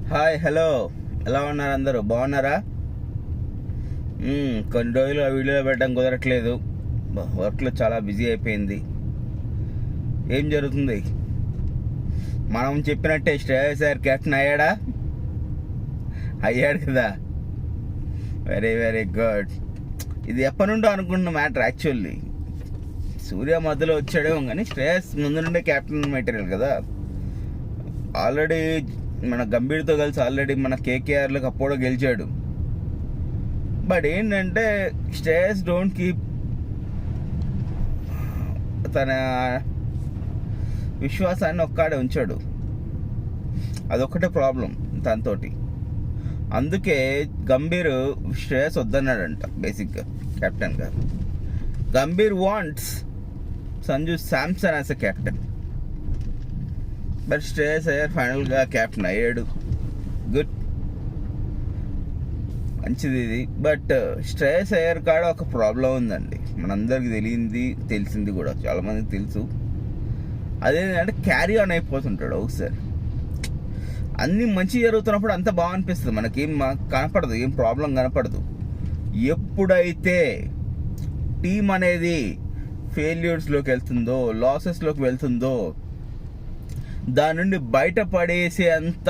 Hi, hello. ఎలా ఉన్నారు అందరూ? బాగున్నారా? కొన్ని రోజులు ఆ వీడియో పెట్టడం కుదరట్లేదు. వర్క్లో చాలా బిజీ అయిపోయింది. ఏం జరుగుతుంది? మనం చెప్పినట్టే శ్రేయస్ సార్ కెప్టెన్ అయ్యాడా? అయ్యాడు కదా. Very very good. ఇది ఎప్పటి నుండో అనుకున్న మ్యాటర్ యాక్చువల్లీ. సూర్య మధ్యలో వచ్చాడేమో కానీ శ్రేయస్ ముందు నుండే కెప్టెన్ మెటీరియల్ కదా. ఆల్రెడీ మన గంభీర్తో కలిసి ఆల్రెడీ మన కేకేఆర్లకు అప్పుడు గెలిచాడు. బట్ ఏంటంటే శ్రేయస్ డోంట్ కీప్ తన విశ్వాసాన్ని ఒక్కడే ఉంచాడు. అదొక్కటే ప్రాబ్లం తనతోటి. అందుకే గంభీర్ శ్రేయస్ వద్దన్నాడంట బేసిక్గా కెప్టెన్గా. Gambhir wants Sanju Samson as a captain. But Shreyas Iyer ఫైనల్గా కెప్టెన్ అయ్యాడు. గుడ్, మంచిది ఇది. బట్ శ్రేయస్ అయ్యర్ కాడ ఒక ప్రాబ్లం ఉందండి, మనందరికి తెలిసింది కూడా, చాలామందికి తెలుసు. అదేంటంటే క్యారీ ఆన్ అయిపోతుంటాడు ఒకసారి. అన్నీ మంచి జరుగుతున్నప్పుడు అంత బాగా అనిపిస్తుంది, మనకేం కనపడదు, ఏం ప్రాబ్లం కనపడదు. ఎప్పుడైతే టీం అనేది ఫెయిల్యూర్స్లోకి వెళ్తుందో, లాసెస్లోకి వెళ్తుందో, దాని నుండి బయటపడేసే అంత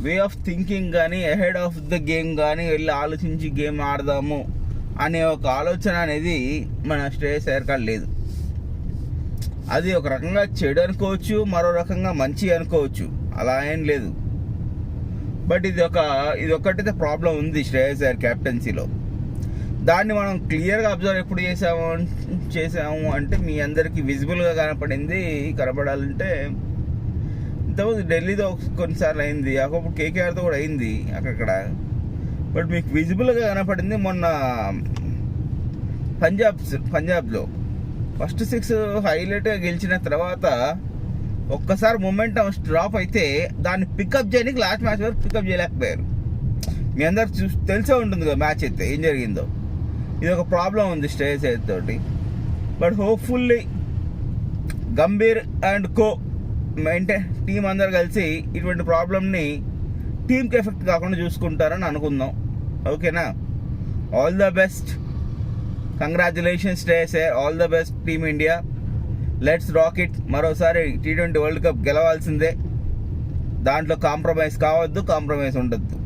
వే ఆఫ్ థింకింగ్ కానీ, అహెడ్ ఆఫ్ ద గేమ్ కానీ, వెళ్ళి ఆలోచించి గేమ్ ఆడదాము అనే ఒక ఆలోచన అనేది మన శ్రేయస్ అయ్యర్ కాడ లేదు. అది ఒక రకంగా చెడు అనుకోవచ్చు, మరో రకంగా మంచి అనుకోవచ్చు, అలా ఏం లేదు. బట్ ఇది ఒక్కటైతే ప్రాబ్లం ఉంది శ్రేయస్ అయ్యర్ కెప్టెన్సీలో. దాన్ని మనం క్లియర్గా అబ్జర్వ్ ఎప్పుడు చేసాము అంటే మీ అందరికీ విజిబుల్గా కనపడాలంటే ఇంతకుముందు ఢిల్లీతో కొన్నిసార్లు అయింది, అప్పుడు కేకేఆర్తో కూడా అయింది అక్కడక్కడ. బట్ మీకు విజిబుల్గా కనపడింది మొన్న పంజాబ్లో ఫస్ట్ 6 హైలైట్గా గెలిచిన తర్వాత ఒక్కసారి మొమెంటం డ్రాప్ అయితే దాన్ని పికప్ చేయడానికి లాస్ట్ మ్యాచ్ వరకు పికప్ చేయలేకపోయారు. మీ అందరు తెలిసే ఉంటుంది కదా మ్యాచ్ అయితే ఏం జరిగిందో. ఇది ఒక ప్రాబ్లం ఉంది శ్రేయస్ అయ్యర్ తోటి. But hopefully Gambhir and co team అందరు కలిసి ఇటువంటి ప్రాబ్లమ్ని టీంకి ఎఫెక్ట్ కాకుండా చూసుకుంటారని అనుకుందాం. ఓకేనా? All the best. Congratulations Shreyas Iyer. All the best team India. Let's rock it. మరోసారి T20 వరల్డ్ కప్ గెలవాల్సిందే. దాంట్లో కాంప్రమైజ్ కావద్దు, కాంప్రమైజ్ ఉండద్దు.